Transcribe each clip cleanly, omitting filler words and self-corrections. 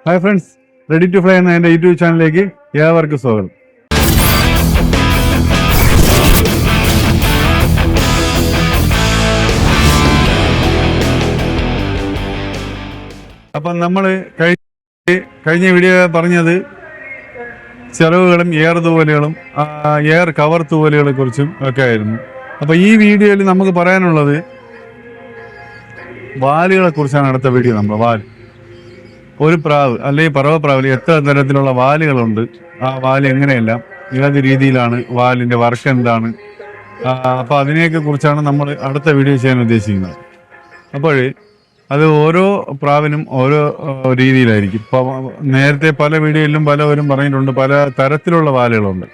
Hi friends, ready to fly എന്ന എൻ്റെ YouTube ചാനലിലേക്ക് ഏവർക്കും സ്വാഗതം. അപ്പം നമ്മൾ കഴിഞ്ഞ വീഡിയോ പറഞ്ഞത് ചിറകുകളും എയർ തൂവലുകളും എയർ കവർ തൂവലുകളെ കുറിച്ചും ഒക്കെ ആയിരുന്നു. അപ്പം ഈ വീഡിയോയിൽ നമുക്ക് പറയാനുള്ളത് വാലുകളെ കുറിച്ചാണ്. അടുത്ത വീഡിയോ വാല്, ഒരു പ്രാവ് അല്ലെങ്കിൽ പറവപ്രാവിൽ എത്ര തരത്തിലുള്ള വാലുകളുണ്ട്, ആ വാല് എങ്ങനെയെല്ലാം ഏത് രീതിയിലാണ് വാലിൻ്റെ വർക്ക് എന്താണ്, അപ്പോൾ അതിനെയൊക്കെ കുറിച്ചാണ് നമ്മൾ അടുത്ത വീഡിയോ ചെയ്യാൻ ഉദ്ദേശിക്കുന്നത്. അപ്പോൾ അത് ഓരോ പ്രാവിനും ഓരോ രീതിയിലായിരിക്കും. ഇപ്പോൾ നേരത്തെ പല വീഡിയോയിലും പലവരും പറഞ്ഞിട്ടുണ്ട് പല തരത്തിലുള്ള വാലുകളുണ്ട്.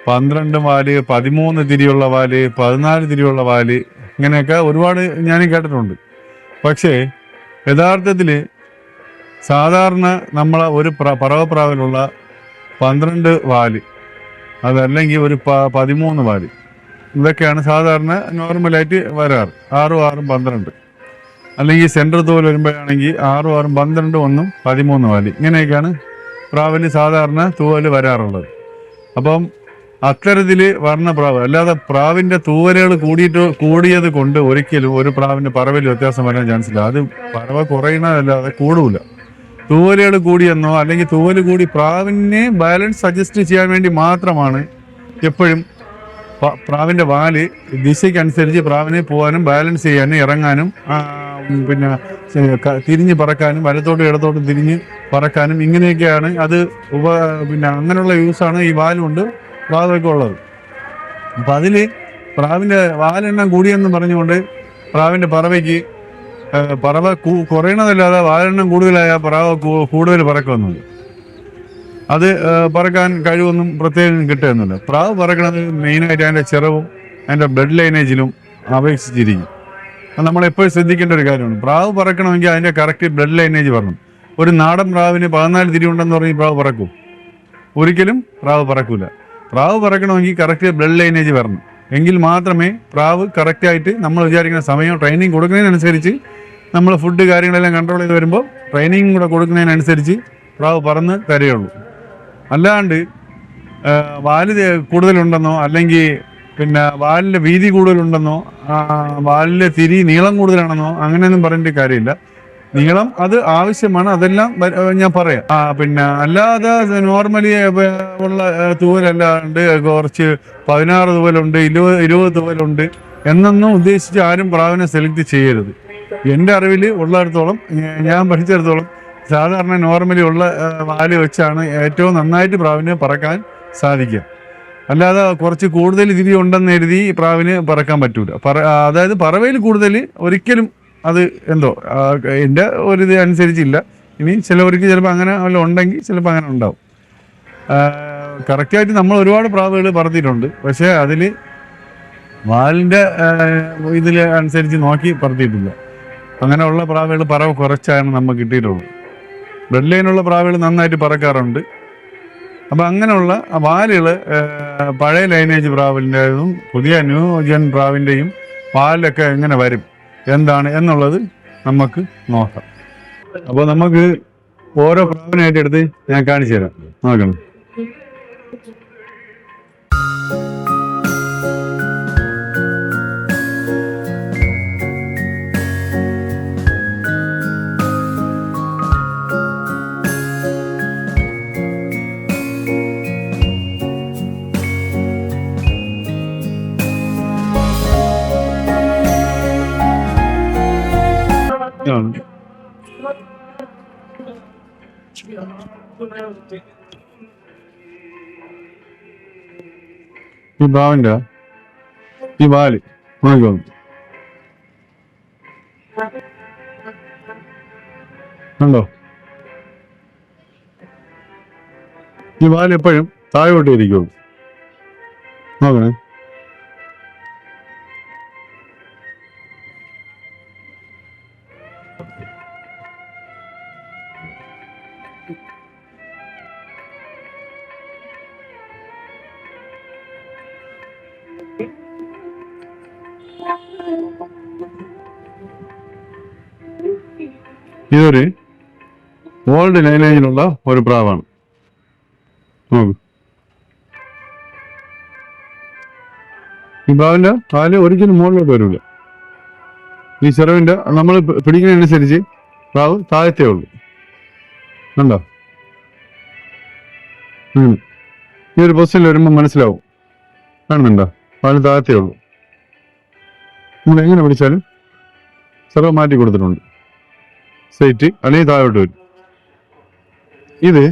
12 വാല്, 13 തിരിയുള്ള വാല്, 14 തിരിയുള്ള വാല്, ഇങ്ങനെയൊക്കെ ഒരുപാട് ഞാനും കേട്ടിട്ടുണ്ട്. പക്ഷേ യഥാർത്ഥത്തിൽ സാധാരണ നമ്മളെ ഒരു പറവപ്രാവിലുള്ള 12 വാല്, അതല്ലെങ്കിൽ ഒരു 13 വാല്, ഇതൊക്കെയാണ് സാധാരണ നോർമലായിട്ട് വരാറ്. 6 6 12, അല്ലെങ്കിൽ സെൻട്രൽ തൂവൽ വരുമ്പോഴാണെങ്കിൽ 6 6 12 1 13 വാല്, ഇങ്ങനെയൊക്കെയാണ് പ്രാവിന് സാധാരണ തൂവൽ വരാറുള്ളത്. അപ്പം അത്തരത്തിൽ വർണ്ണ പ്രാവ്, അല്ലാതെ പ്രാവിൻ്റെ തൂവലുകൾ കൂടിയത് കൊണ്ട് ഒരിക്കലും ഒരു പ്രാവിൻ്റെ പറവയിൽ വ്യത്യാസം വരാൻ ചാൻസ് ഇല്ല. അത് പറവ കുറയണതല്ലാതെ കൂടൂല. തൂവലുകൾ കൂടിയെന്നോ അല്ലെങ്കിൽ തൂവൽ കൂടി പ്രാവിനെ ബാലൻസ് അഡ്ജസ്റ്റ് ചെയ്യാൻ വേണ്ടി മാത്രമാണ് എപ്പോഴും പ്രാവിൻ്റെ വാല് ദിശയ്ക്കനുസരിച്ച് പ്രാവിനെ പോകാനും ബാലൻസ് ചെയ്യാനും ഇറങ്ങാനും പിന്നെ തിരിഞ്ഞ് പറക്കാനും വലത്തോട്ടും ഇടത്തോട്ടും തിരിഞ്ഞ് പറക്കാനും ഇങ്ങനെയൊക്കെയാണ് അത് പിന്നെ അങ്ങനെയുള്ള യൂസാണ് ഈ വാലുകൊണ്ട് പ്രാവൊക്കെ ഉള്ളത്. അപ്പം അതിൽ പ്രാവിൻ്റെ വാലെണ്ണം കൂടിയെന്ന് പറഞ്ഞുകൊണ്ട് പ്രാവിൻ്റെ പറവയ്ക്ക് പറവ കുറയണതല്ലാതെ വാലെണ്ണം കൂടുതലായ പ്രാവ കൂടുതൽ പറക്കുന്നുണ്ട്. അത് പറക്കാൻ കഴിവൊന്നും പ്രത്യേകം കിട്ടുന്നില്ല. പ്രാവ് പറക്കണത് മെയിനായിട്ട് അതിൻ്റെ ചിറവും അതിൻ്റെ ബ്ലഡ് ലൈനേജിലും അപേക്ഷിച്ചിരിക്കും. അത് നമ്മളെപ്പോഴും ശ്രദ്ധിക്കേണ്ട ഒരു കാര്യമാണ്. പ്രാവ് പറക്കണമെങ്കിൽ അതിൻ്റെ കറക്റ്റ് ബ്ലഡ് ലൈനേജ് വരണം. ഒരു നാടൻ പ്രാവിന് 14 തിരി ഉണ്ടെന്ന് പറഞ്ഞ് പ്രാവ് പറക്കും? ഒരിക്കലും പ്രാവ് പറക്കൂല. പ്രാവ് പറക്കണമെങ്കിൽ കറക്റ്റ് ബ്ലഡ് ലൈനേജ് വരണം. എങ്കിൽ മാത്രമേ പ്രാവ് കറക്റ്റായിട്ട് നമ്മൾ വിചാരിക്കുന്ന സമയം ട്രെയിനിങ് കൊടുക്കുന്നതിനനുസരിച്ച് നമ്മൾ ഫുഡ് കാര്യങ്ങളെല്ലാം കൺട്രോൾ ചെയ്ത് വരുമ്പോൾ ട്രെയിനിങ് കൂടെ കൊടുക്കുന്നതിനനുസരിച്ച് പ്രാവ് പറന്ന് തരുകയുള്ളൂ. അല്ലാണ്ട് വാല് കൂടുതലുണ്ടെന്നോ അല്ലെങ്കിൽ പിന്നെ വാലിൻ്റെ വീതി കൂടുതലുണ്ടെന്നോ വാലിൻ്റെ തിരി നീളം കൂടുതലാണെന്നോ അങ്ങനെയൊന്നും പറഞ്ഞിട്ട് കാര്യമില്ല. നീളം അത് ആവശ്യമാണ്, അതെല്ലാം ഞാൻ പറയാം. പിന്നെ അല്ലാതെ നോർമലി ഉള്ള തൂവലല്ലാണ്ട് കുറച്ച് 16 തൂവലുണ്ട്, 20 തൂവലുണ്ട് എന്നൊന്നും ഉദ്ദേശിച്ച് ആരും പ്രാവിനെ സെലക്ട് ചെയ്യരുത്. എൻ്റെ അറിവിൽ ഉള്ളിടത്തോളം, ഞാൻ പഠിച്ചിടത്തോളം സാധാരണ നോർമലി ഉള്ള വാല് വെച്ചാണ് ഏറ്റവും നന്നായിട്ട് പ്രാവിന് പറക്കാൻ സാധിക്കുക. അല്ലാതെ കുറച്ച് കൂടുതൽ തിരി ഉണ്ടെന്ന് എഴുതി പ്രാവിന് പറക്കാൻ പറ്റൂല. അതായത് പറവയിൽ കൂടുതൽ ഒരിക്കലും അത് എന്തോ എൻ്റെ ഒരു ഇത് അനുസരിച്ചില്ല. ഇനി ചിലവർക്ക് ചിലപ്പോൾ അങ്ങനെ വല്ല ഉണ്ടെങ്കിൽ ചിലപ്പോൾ അങ്ങനെ ഉണ്ടാവും. കറക്റ്റായിട്ട് നമ്മൾ ഒരുപാട് പ്രാവുകൾ പറത്തിയിട്ടുണ്ട്. പക്ഷേ അതിൽ വാലിൻ്റെ ഇതിൽ അനുസരിച്ച് നോക്കി പറത്തിയിട്ടില്ല. അങ്ങനെയുള്ള പ്രാവുകൾ പറവ കുറച്ചാണ് നമുക്ക് കിട്ടിയിട്ടുള്ളത്. ബ്ലഡ് ലൈനുള്ള പ്രാവുകൾ നന്നായിട്ട് പറക്കാറുണ്ട്. അപ്പം അങ്ങനെയുള്ള വാലുകൾ പഴയ ലൈനേജ് പ്രാവിൻ്റെതും പുതിയ ന്യൂ ജെൻ പ്രാവിൻ്റെയും വാലിലൊക്കെ എങ്ങനെ വരും, എന്താണ് എന്നുള്ളത് നമുക്ക് നോക്കാം. അപ്പോൾ നമുക്ക് ഓരോ പ്രാവിനായിട്ട് എടുത്ത് ഞാൻ കാണിച്ചു തരാം. നോക്കണം. ഈ പ്രാവിൻ്റെ ഈ വാല് നോക്കിക്കോളും. കണ്ടോ? ഈ വാല് എപ്പോഴും താഴോട്ട് ഇരിക്കുള്ളൂ. നോക്കണേ. ഇതൊരു ഓൾഡ് ലൈനേജിലുള്ള ഒരു പ്രാവാണ്. നോക്കൂ, ഈ പ്രാവിന്റെ കാല് ഒരിക്കലും മുകളിലോട്ട് വരില്ല. ഈ ചിറവിന്റെ നമ്മൾ പിടിക്കുന്നതനുസരിച്ച് പ്രാവ് താഴത്തേ ഉള്ളൂ. കണ്ടോ? ഈ ഒരു പൊസിഷനിൽ വരുമ്പോൾ മനസ്സിലാവും. കാണുന്നുണ്ടോ? കാല് താഴത്തേ ഉള്ളൂ. നമ്മൾ എങ്ങനെ പിടിച്ചാലും ചിറവ് മാറ്റി കൊടുത്തിട്ടുണ്ട്. സൈറ്റ് അല്ലെങ്കിൽ താഴോട്ട് വരും. ഇത്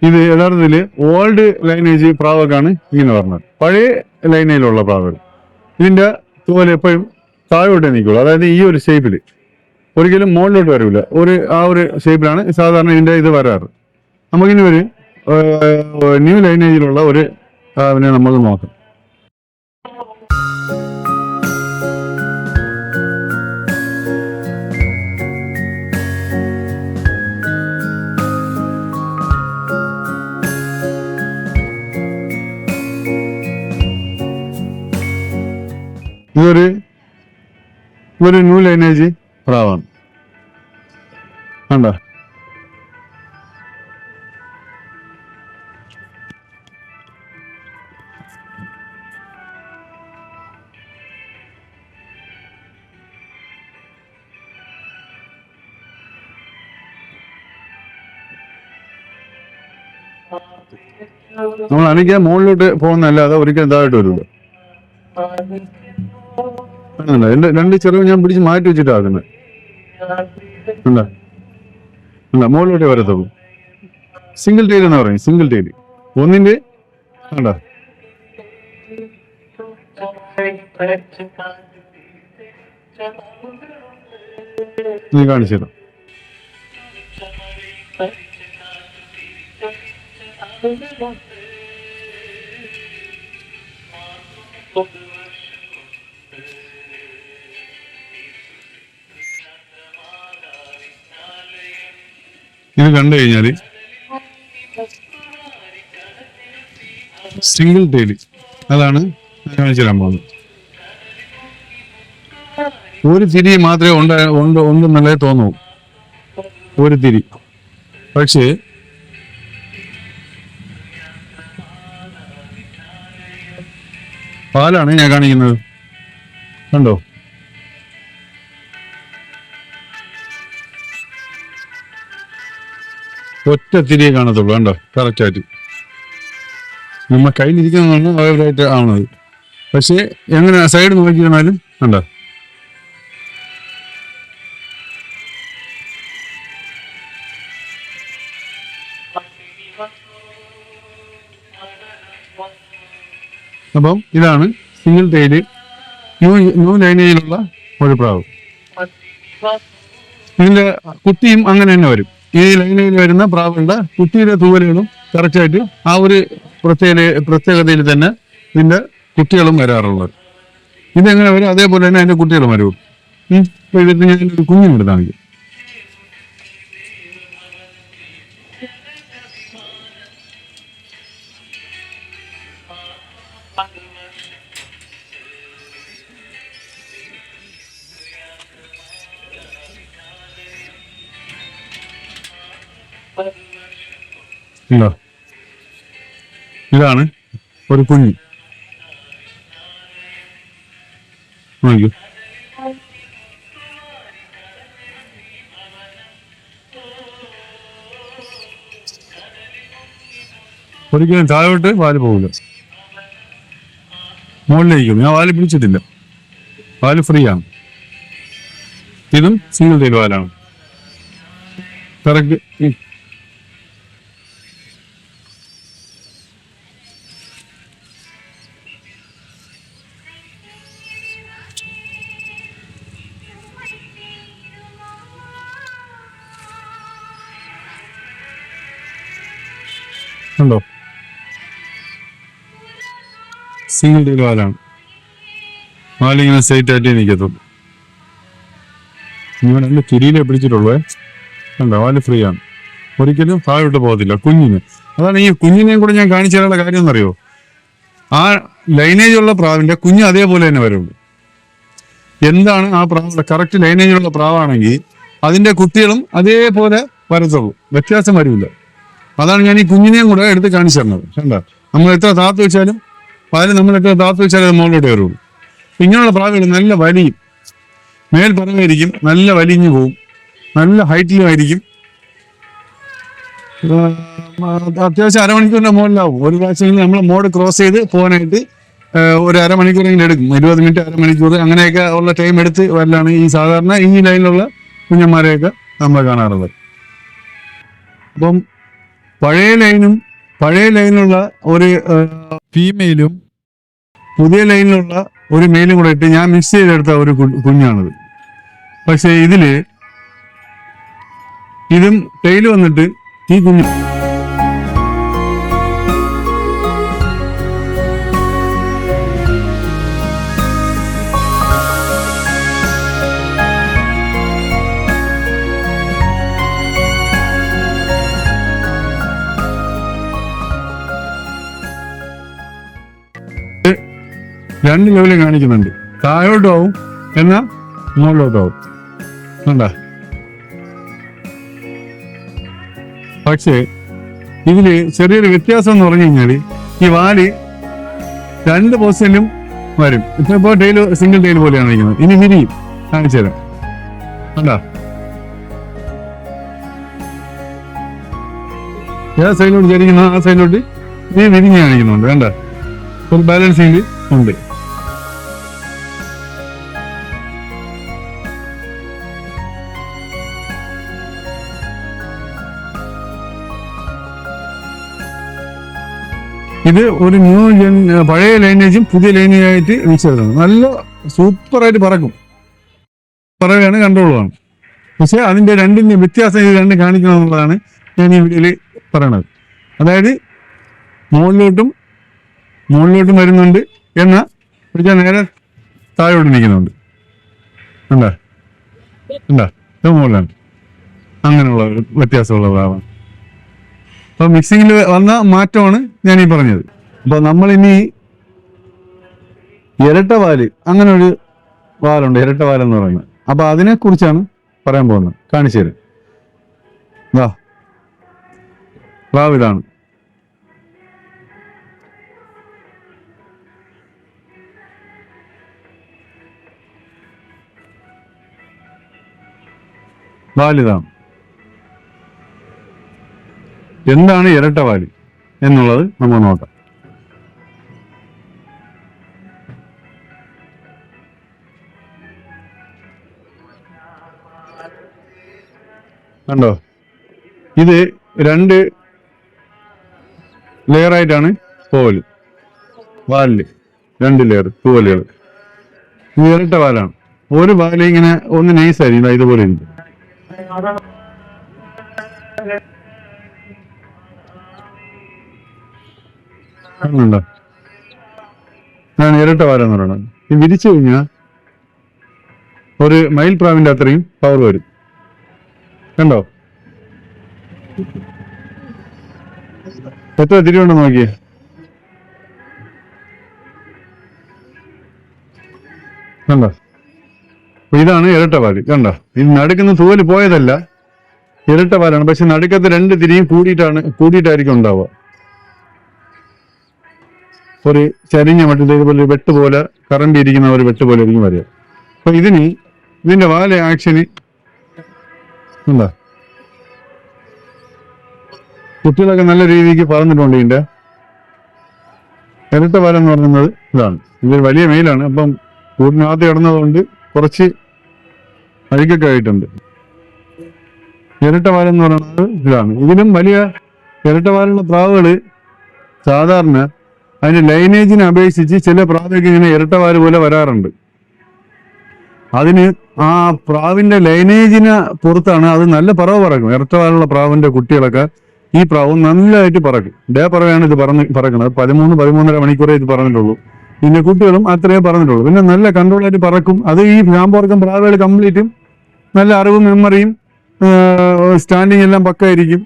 യഥാർത്ഥത്തില് ഓൾഡ് ലൈനേജ് പ്രാവൊക്കെയാണ് ഇങ്ങനെ പറഞ്ഞത്. പഴയ ലൈനേജിലുള്ള പ്രാവുകൾ ഇതിന്റെ തൂവൽ എപ്പോഴും താഴോട്ടേ നിൽക്കുള്ളൂ. അതായത് ഈ ഒരു ഷേപ്പിൽ, ഒരിക്കലും മുകളിലോട്ട് വരില്ല. ആ ഒരു ഷേപ്പിലാണ് സാധാരണ ഇതിന്റെ ഇത് വരാറ്. നമുക്കിനി ഒരു ന്യൂ ലൈനേജിലുള്ള ഒരു പ്രാവിനെ നമ്മൾ നോക്കാം. ഇതൊരു ന്യൂ ലൈനേജ് പ്രാവാണ്. കണ്ടോ? നമ്മൾ അനങ്ങിയാൽ മുകളിലോട്ട് പോകുന്നതല്ലാതെ ഒരിക്കലും താഴോട്ട് വരില്ല. എന്റെ രണ്ട് ചെറുവ് ഞാൻ പിടിച്ച് മാറ്റി വെച്ചിട്ടാകുന്നത്. മുകളിലോട്ടേ വരത്തുള്ളൂ. സിംഗിൾ ടൈൽ എന്ന് പറയും. സിംഗിൾ ടൈൽ ഒന്നിന്റെ കണ്ട നീ കാണിച്ചു തരാം. ഇത് കണ്ടു കഴിഞ്ഞാല് സിംഗിൾ ടൈല്, അതാണ് കാണിച്ചു തരാൻ പോകുന്നത്. ഒരു തിരി മാത്രമേ ഉണ്ടെന്നുള്ളേ തോന്നൂ, ഒരു തിരി. പക്ഷേ പാലാണ് ഞാൻ കാണിക്കുന്നത്. കണ്ടോ? ഒറ്റ തിരിയെ കാണത്തുള്ളൂ. കണ്ടോ? കറക്റ്റായിട്ട് നമ്മ കയ്യിലിരിക്കുന്നതാണ് അവൈലബിളായിട്ട് ആവുന്നത്. പക്ഷേ എങ്ങനെ സൈഡ് നോക്കിയിരുന്നാലും കണ്ടോ? അപ്പം ഇതാണ് സിംഗിൾ ടൈല് ന്യൂ ലൈനേജിലുള്ള ഒരു പ്രാവ്. ഇതിന്റെ കുട്ടിയും അങ്ങനെ തന്നെ വരും. ഈ ലൈനയിൽ വരുന്ന പ്രാവുകളുടെ കുട്ടിയുടെ തൂവലുകളും കറക്റ്റായിട്ട് ആ ഒരു പ്രത്യേകതയിൽ തന്നെ ഇതിന്റെ കുട്ടികളും വരാറുള്ളത്. ഇതെങ്ങനെ വരും അതേപോലെ തന്നെ അതിന്റെ കുട്ടികളും വരും. ഇപ്പൊ ഇതിന് ഞാൻ ഒരു കുഞ്ഞിനെടുത്താണെങ്കിൽ ഉണ്ടോ? ഇതാണ് ഒരു കുഞ്ഞി. നോക്കൂ, ഒരിക്കലും താഴോട്ട് വാല് പോകില്ല, മുകളിലേക്കും. ഞാൻ വാല് പിടിച്ചിട്ടില്ല, വാല് ഫ്രീ ആണ്. ഇതും സിംഗിൾ ടൈൽ വാലാണ്. കറക്റ്റ് ഉണ്ടോ? സിംഗിൾ ടൈൽ വാലാണ്. വാലിങ്ങനെ സ്ട്രൈറ്റ് ആയിട്ട് നിൽക്കത്തുള്ളൂ. നിങ്ങൾ രണ്ട് തിരിയിലെ പിടിച്ചിട്ടുള്ളൂ. കണ്ടോ? വാല് ഫ്രീ ആണ്, ഒരിക്കലും താഴോട്ട് പോകത്തില്ല. കുഞ്ഞിന് അതാണ് ഈ കുഞ്ഞിനെയും കൂടെ ഞാൻ കാണിച്ചു തരാനുള്ള കാര്യം എന്നറിയോ? ആ ലൈനേജുള്ള പ്രാവിന്റെ കുഞ്ഞ് അതേപോലെ തന്നെ വരുള്ളൂ. എന്താണ് ആ പ്രാവുടെ കറക്റ്റ് ലൈനേജുള്ള പ്രാവാണെങ്കിൽ അതിന്റെ കുട്ടികളും അതേപോലെ വരത്തുള്ളൂ, വ്യത്യാസം വരില്ല. അതാണ് ഞാൻ ഈ കുഞ്ഞിനെയും കൂടെ എടുത്ത് കാണിച്ചു തരുന്നത്. കണ്ട, നമ്മൾ എത്ര താത്ത് വെച്ചാലും വാല് നമ്മൾ എത്ര താത്ത് വെച്ചാലും അത് മുകളിലോട്ട് കയറുള്ളൂ. ഇങ്ങനെയുള്ള പ്രാവുകൾ നല്ല വലിയും, മേൽ പറവായിരിക്കും, നല്ല വലിഞ്ഞു പോവും, നല്ല ഹൈറ്റിലുമായിരിക്കും. അത്യാവശ്യം അരമണിക്കൂറിന്റെ മുകളിലാവും. ഒരു പ്രാവശ്യം നമ്മൾ മോഡ് ക്രോസ് ചെയ്ത് പോകാനായിട്ട് ഒരു അരമണിക്കൂറെങ്കിലും എടുക്കും. 20 മിനിറ്റ്, അരമണിക്കൂർ അങ്ങനെയൊക്കെ ഉള്ള ടൈം എടുത്ത് വരലാണ് ഈ സാധാരണ ഈ ലൈനിലുള്ള കുഞ്ഞന്മാരെയൊക്കെ നമ്മൾ കാണാറുള്ളത്. അപ്പം പഴയ ലൈനിലുള്ള ഒരു ഫീമെയിലും പുതിയ ലൈനിലുള്ള ഒരു മെയിലും കൂടെ ഇട്ട് ഞാൻ മിക്സ് ചെയ്തെടുത്ത ഒരു കുഞ്ഞാണിത്. പക്ഷെ ഇതും ടെയിൽ വന്നിട്ട് ഈ കുഞ്ഞ് രണ്ട് ലെവലിൽ കാണിക്കുന്നുണ്ട്. താഴോട്ടും ആവും, എന്നാൽ മുകളിലോട്ടും ആവും. കണ്ട, പക്ഷേ ഇതില് ചെറിയൊരു വ്യത്യാസം എന്ന് പറഞ്ഞു കഴിഞ്ഞാൽ ഈ വാല് 2 പൊസിഷനിലും വരും. ഇപ്പൊ ടൈല് സിംഗിൾ ടൈൽ പോലെയാണ് ഇരിക്കുന്നത്. ഇനി വിരിയും, കാണിച്ചു തരാം. കണ്ട, ഏത് സൈഡിലോട്ട് ചരിക്കുന്ന ആ സൈഡിലോട്ട് ഈ വിരിഞ്ഞ് കാണിക്കുന്നുണ്ട്. കണ്ട, ഒരു ബാലൻസിങ് ഉണ്ട്. ഇത് ഒരു പഴയ ലൈനേജും പുതിയ ലൈനേജായിട്ട് മിക്സ് ചെയ്തതാണ്. നല്ല സൂപ്പറായിട്ട് പറക്കും, പറവയാണ്, കൺട്രോളുമാണ്. പക്ഷെ അതിന്റെ രണ്ടിന്റെ വ്യത്യാസം ഇത് രണ്ടും കാണിക്കണം എന്നുള്ളതാണ് ഞാൻ ഈ വീഡിയോയിൽ പറയണത്. അതായത് മുകളിലോട്ടും വരുന്നുണ്ട്, എന്നാൽ നേരെ താഴോട്ട് നിൽക്കുന്നുണ്ട്. എന്താ ഇത് മുകളിലാണ്. അങ്ങനെയുള്ള ഒരു വ്യത്യാസമുള്ള പ്രാവാണ്. അപ്പൊ മിക്സിങ്ങിൽ വന്ന മാറ്റമാണ് ഞാൻ ഈ പറഞ്ഞത്. അപ്പൊ നമ്മളിനി ഇരട്ടവാല്, അങ്ങനെ ഒരു വാലുണ്ട്, ഇരട്ടവാലെന്ന് പറയുന്നത്. അപ്പൊ അതിനെ കുറിച്ചാണ് പറയാൻ പോകുന്നത്. കാണിച്ചു തരാം. പ്രാവ് ഇതാണ്. വാലിതാണ്. എന്താണ് ഇരട്ടവാലി എന്നുള്ളത് നമ്മൾ നോക്കാം. കണ്ടോ, ഇത് 2 ലെയറായിട്ടാണ് പോവല്. വാലില് 2 ലെയർ തൂവലുകൾ. ഇത് ഇരട്ട വാലാണ്. ഒരു വാല് ഇങ്ങനെ ഒന്ന് നൈസായിരിക്കും, ഇതുപോലെ ഉണ്ട്. കാണുന്നുണ്ടോ? ഇരട്ട വാലെന്ന് പറയുന്നത്. ഇത് വിരിച്ചു കഴിഞ്ഞാൽ ഒരു മയിൽ പ്രാവിന്റെ അത്രയും പവർ വരും. കണ്ടോ എത്ര തിരിവുണ്ടെന്ന് നോക്കിയേ. കണ്ടോ, അപ്പൊ ഇതാണ് ഇരട്ടവാല്. കണ്ടോ, ഇത് നടുക്കുന്ന തൂവല് പോയതല്ല, ഇരട്ടവാലാണ്. പക്ഷെ നടുക്കത്തെ 2 തിരിയും കൂടിയിട്ടായിരിക്കും ഉണ്ടാവുക. ഒരു ചരിഞ്ഞ മറ്റേ ഇതുപോലെ വെട്ട് പോലെ കറണ്ടിയിരിക്കുന്ന ഒരു വെട്ട് പോലെ ആയിരിക്കും വരിക. അപ്പൊ ഇതിന്റെ വാല് ആക്ഷന് എന്താ, കുട്ടികളൊക്കെ നല്ല രീതിക്ക് പറന്നിട്ടുണ്ട്. ഇതിന്റെ ഇരട്ട വാലെന്ന് പറയുന്നത് ഇതാണ്. ഇതൊരു വലിയ മെയിലാണ്. അപ്പം കൂടിനകത്ത് കിടന്നതുകൊണ്ട് കുറച്ച് അഴുക്കൊക്കെ ആയിട്ടുണ്ട്. ഇരട്ടവാലെന്ന് പറയുന്നത് ഇതാണ്. ഇതിലും വലിയ ഇരട്ടവാലുള്ള പ്രാവുകള് സാധാരണ അതിന്റെ ലൈനേജിനെ അപേക്ഷിച്ച് ചില പ്രാവൊക്കെ ഇങ്ങനെ ഇരട്ടവാല് പോലെ വരാറുണ്ട്. അതിന് ആ പ്രാവിന്റെ ലൈനേജിന് പുറത്താണ് അത് നല്ല പറവ് പറക്കും. ഇരട്ടവാലുള്ള പ്രാവിന്റെ കുട്ടികളൊക്കെ ഈ പ്രാവും നല്ലതായിട്ട് പറക്കും. ഡേ പറവയാണ് ഇത് പറക്കുന്നത്. 13-13.5 മണിക്കൂറേ ഇത് പറഞ്ഞിട്ടുള്ളൂ. പിന്നെ കുട്ടികളും അത്രയേ പറഞ്ഞിട്ടുള്ളൂ. പിന്നെ നല്ല കൺട്രോളായിട്ട് പറക്കും. അത് ഈ ഗ്രാമ്പുറക്കം പ്രാവുകൾ കംപ്ലീറ്റും നല്ല അറിവും മെമ്മറിയും സ്റ്റാൻഡിങ് എല്ലാം പക്കായിരിക്കും.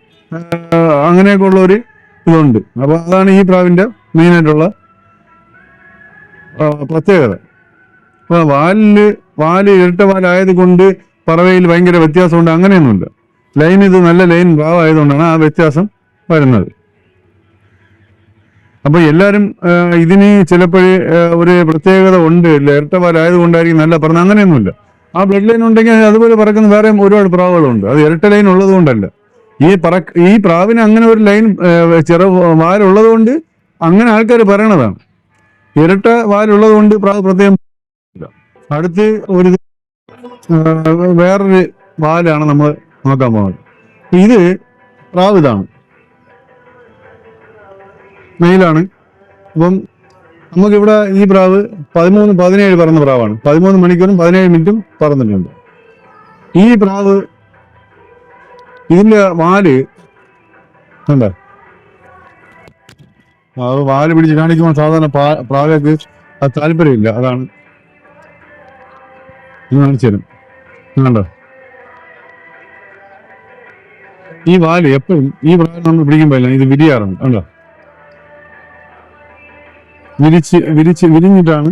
അങ്ങനെയൊക്കെ ഉള്ള ഒരു ഇതുണ്ട്. അപ്പൊ അതാണ് ഈ പ്രാവിന്റെ മെയിനായിട്ടുള്ള പ്രത്യേകത. അപ്പൊ വാല് ഇരട്ട വാലായത് കൊണ്ട് പറവയിൽ ഭയങ്കര വ്യത്യാസമുണ്ട് അങ്ങനെയൊന്നുമില്ല. ലൈൻ ഇത് നല്ല ലൈൻ ഭാവമായതുകൊണ്ടാണ് ആ വ്യത്യാസം വരുന്നത്. അപ്പൊ എല്ലാവരും ഇതിന് ചിലപ്പോൾ ഒരു പ്രത്യേകത ഉണ്ട്, ഇരട്ട പാലായതുകൊണ്ടായിരിക്കും നല്ല പറഞ്ഞത്, അങ്ങനെയൊന്നുമില്ല. ആ ബ്ലഡ് ലൈൻ ഉണ്ടെങ്കിൽ അതുപോലെ പറക്കുന്ന വേറെ ഒരുപാട് പ്രാവുകളുണ്ട്. അത് ഇരട്ട ലൈൻ ഉള്ളത് കൊണ്ടല്ല. ഈ പ്രാവിന് അങ്ങനെ ഒരു ലൈൻ വാലുള്ളത് കൊണ്ട് അങ്ങനെ ആൾക്കാർ പറയണതാണ്. ഇരട്ട വാലുള്ളത് കൊണ്ട് പ്രാവ് പ്രത്യേകം. അടുത്ത് ഒരു വേറൊരു വാലാണ് നമ്മൾ നോക്കാൻ പോകുന്നത്. ഇത് പ്രാവ് ഇതാണ്, മെയിലാണ്. അപ്പം നമുക്കിവിടെ ഈ പ്രാവ് 13-17 പറന്ന പ്രാവാണ്. 13 മണിക്കൂറും 17 മിനിറ്റും പറന്നിട്ടുണ്ട്. ഈ പ്രാവ് ഇതിന്റെ വാല് എന്താ, അത് വാല് പിടിച്ച് കാണിക്കുമ്പോൾ സാധാരണ പ്രാവക്ക് അത് താല്പര്യമില്ല. അതാണ് കാണിച്ചു തരും. കണ്ടോ, ഈ വാല് എപ്പോഴും ഈ പ്രാവ് നമ്മൾ പിടിക്കുമ്പോഴല്ല ഇത് വിരിയാറുണ്ട്. കണ്ടോ, വിരിഞ്ഞിട്ടാണ്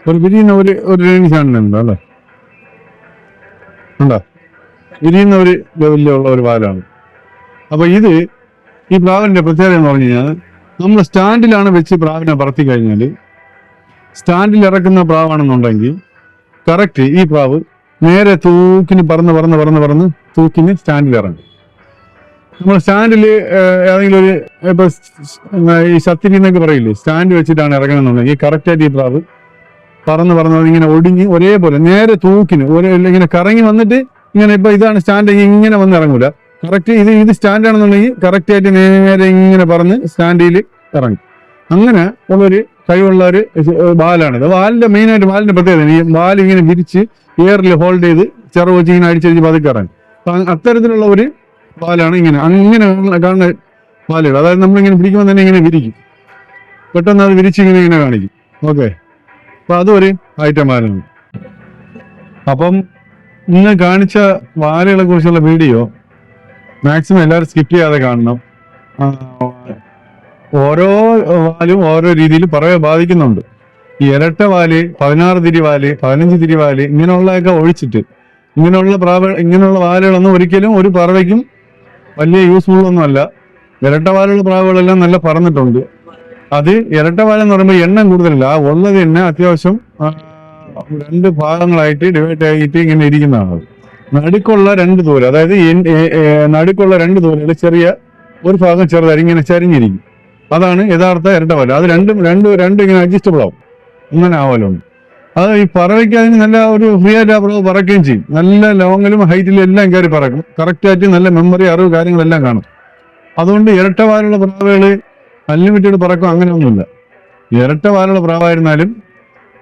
ഒരു വിരിയുന്ന ഒരു രേണി ചാനലുണ്ടോ അല്ലേ, ഉണ്ടോ, വിരിയുന്ന ഒരു ലെവലിലുള്ള ഒരു വാലാണ്. അപ്പൊ ഇത് ഈ പ്രാവിന്റെ പ്രത്യേകത എന്ന് പറഞ്ഞു കഴിഞ്ഞാൽ, നമ്മൾ സ്റ്റാൻഡിലാണ് വെച്ച് പ്രാവിനെ പറത്തി കഴിഞ്ഞാൽ, സ്റ്റാൻഡിൽ ഇറക്കുന്ന പ്രാവാണെന്നുണ്ടെങ്കിൽ കറക്റ്റ് ഈ പ്രാവ് നേരെ തൂക്കിന് പറന്ന് തൂക്കിന് സ്റ്റാൻഡിൽ ഇറങ്ങും. നമ്മൾ സ്റ്റാൻഡിൽ ഏതെങ്കിലും ഒരു ഇപ്പൊ ഈ ശക്തി എന്നൊക്കെ പറയില്ലേ, സ്റ്റാൻഡ് വെച്ചിട്ടാണ് ഇറങ്ങണമെന്നുണ്ടെങ്കിൽ കറക്റ്റായിട്ട് ഈ പ്രാവ് പറന്ന് ഇങ്ങനെ ഒടുങ്ങി ഒരേപോലെ നേരെ തൂക്കിന് ഇങ്ങനെ കറങ്ങി വന്നിട്ട് ഇങ്ങനെ, ഇപ്പൊ ഇതാണ് സ്റ്റാൻഡ്, ഇങ്ങനെ വന്ന് ഇറങ്ങൂല. കറക്റ്റ് ഇത് സ്റ്റാൻഡാണെന്നുണ്ടെങ്കിൽ കറക്റ്റായിട്ട് നേരെ ഇങ്ങനെ പറഞ്ഞ് സ്റ്റാൻഡിൽ ഇറങ്ങും. അങ്ങനെ ഉള്ളൊരു കഴിവുള്ള ഒരു വാലാണിത്. വാലിന്റെ മെയിനായിട്ട് വാലിന്റെ പ്രത്യേകത ഈ വാൽ ഇങ്ങനെ വിരിച്ച് എയറിൽ ഹോൾഡ് ചെയ്ത് ചെറു വെച്ച് ഇങ്ങനെ അടിച്ചടിച്ച് പതുക്കെ ഇറങ്ങും. അപ്പൊ അത്തരത്തിലുള്ള ഒരു വാലാണ് ഇങ്ങനെ കാണുന്ന വാലുകൾ. അതായത് നമ്മളിങ്ങനെ പിടിക്കുമ്പോൾ തന്നെ ഇങ്ങനെ വിരിക്കും, പെട്ടെന്ന് അത് വിരിച്ച് ഇങ്ങനെ കാണിക്കും. ഓക്കെ, അപ്പൊ അതും ഒരു ഐറ്റം വാലാണ്. അപ്പം ഇന്ന് കാണിച്ച വാലുകളെ കുറിച്ചുള്ള വീഡിയോ മാക്സിമം എല്ലാവരും സ്കിപ്പ് ചെയ്യാതെ കാണണം. ഓരോ വാലും ഓരോ രീതിയിൽ പറവയെ ബാധിക്കുന്നുണ്ട്. ഈ ഇരട്ട വാല്, 16 തിരി വാല്, 15 തിരി വാല് ഇങ്ങനെയുള്ളതൊക്കെ ഒഴിച്ചിട്ട് ഇങ്ങനെയുള്ള വാലുകളൊന്നും ഒരിക്കലും ഒരു പറവയ്ക്കും വലിയ യൂസ്ഫുൾ ഒന്നും അല്ല. ഇരട്ട വാലുള്ള പ്രാവുകളെല്ലാം നല്ല പറന്നിട്ടുണ്ട്. അത് ഇരട്ട വാലെന്ന് പറയുമ്പോൾ എണ്ണം കൂടുതലല്ല, ഉള്ളത് തന്നെ അത്യാവശ്യം 2 ഭാഗങ്ങളായിട്ട് ഡിവൈഡ് ആയിട്ട് ഇങ്ങനെ ഇരിക്കുന്നതാണ്. നടുക്കുള്ള 2 തോല്, അതായത് നടുക്കുള്ള 2 തോലുകൾ ചെറിയ ഒരു ഭാഗം ചെറുതായി ഇങ്ങനെ ചരിഞ്ഞിരിക്കും. അതാണ് യഥാർത്ഥ ഇരട്ട വാല. അത് രണ്ടും ഇങ്ങനെ അഡ്ജസ്റ്റബിൾ ആവും, ഇങ്ങനെ ആവലുണ്ട്. അത് ഈ പറവയ്ക്ക് അതിന് നല്ല ഒരു ഫ്രീ ആയിട്ട് ആ പറവ് പറക്കുകയും ചെയ്യും. നല്ല ലോങ്ങിലും ഹൈറ്റിലും എല്ലാം കയറി പറക്കും. കറക്റ്റായിട്ട് നല്ല മെമ്മറി, അറിവ്, കാര്യങ്ങളെല്ലാം കാണും. അതുകൊണ്ട് ഇരട്ട വാലുള്ള പ്രാവുകൾ അൺലിമിറ്റഡ് പറക്കും അങ്ങനെയൊന്നുമില്ല. ഇരട്ട വാലുള്ള പ്രാവായിരുന്നാലും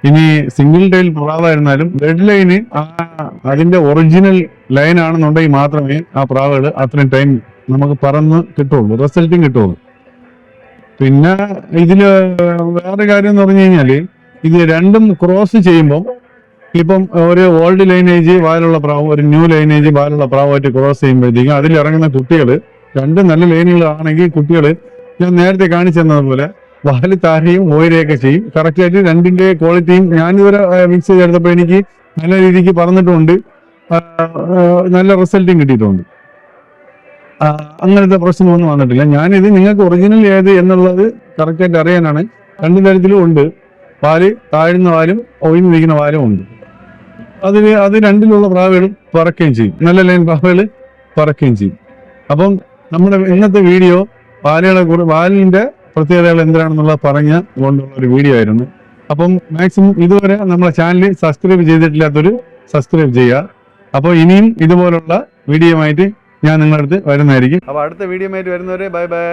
ഇനി സിംഗിൾ ടൈൽ പ്രാവായിരുന്നാലും ബ്ലഡ് ലൈന് അതിന്റെ ഒറിജിനൽ ലൈൻ ആണെന്നുണ്ടെങ്കിൽ മാത്രമേ ആ പ്രാവുകൾ അത്രയും ടൈം നമുക്ക് പറന്ന് കിട്ടുള്ളൂ, റിസൾട്ടും കിട്ടുള്ളൂ. പിന്നെ ഇതില് വേറെ കാര്യം എന്ന് പറഞ്ഞു കഴിഞ്ഞാല്, ഇത് രണ്ടും ക്രോസ് ചെയ്യുമ്പോൾ ഇപ്പം ഒരു ഓൾഡ് ലൈനേജ് വാലുള്ള പ്രാവും ഒരു ന്യൂ ലൈനേജ് വാലുള്ള പ്രാവുമായിട്ട് ക്രോസ് ചെയ്യുമ്പോഴത്തേക്കും അതിൽ ഇറങ്ങുന്ന കുട്ടികൾ രണ്ടും നല്ല ലൈനുകളാണെങ്കിൽ കുട്ടികൾ ഞാൻ നേരത്തെ കാണിച്ചു തന്നതുപോലെ വാല് താരയും ഓയിരയൊക്കെ ചെയ്യും. കറക്റ്റായിട്ട് രണ്ടിന്റെ ക്വാളിറ്റിയും ഞാനിതുവരെ മിക്സ് ചെയ്തെടുത്തപ്പോൾ എനിക്ക് നല്ല രീതിക്ക് പറഞ്ഞിട്ടുണ്ട്, നല്ല റിസൾട്ടും കിട്ടിയിട്ടുണ്ട്. അങ്ങനത്തെ പ്രശ്നമൊന്നും വന്നിട്ടില്ല. ഞാനിത് നിങ്ങൾക്ക് ഒറിജിനൽ ഏത് എന്നുള്ളത് കറക്റ്റായിട്ട് അറിയാനാണ്. 2 തരത്തിലും ഉണ്ട്, പാല് താഴ്ന്ന വാലും ഒഴിഞ്ഞിരിക്കുന്ന വാലും ഉണ്ട്. അത് രണ്ടിലുള്ള പ്രാവുകളും പറക്കുകയും ചെയ്യും, നല്ല ലൈൻ പ്രാവുകൾ പറക്കുകയും ചെയ്യും. അപ്പം നമ്മുടെ ഇന്നത്തെ വീഡിയോ വാലിന്റെ പ്രത്യേകതകൾ എന്തിനാണെന്നുള്ളത് പറഞ്ഞ കൊണ്ടുള്ള ഒരു വീഡിയോ ആയിരുന്നു. അപ്പം മാക്സിമം ഇതുവരെ നമ്മളെ ചാനൽ സബ്സ്ക്രൈബ് ചെയ്തിട്ടില്ലാത്തൊരു സബ്സ്ക്രൈബ് ചെയ്യുക. അപ്പോൾ ഇനിയും ഇതുപോലുള്ള വീഡിയോ ആയിട്ട് ഞാൻ നിങ്ങളുടെ അടുത്ത് വരുന്നതായിരിക്കും. അപ്പോൾ അടുത്ത വീഡിയോ ആയിട്ട് വരുന്നവരെ ബൈ ബൈ.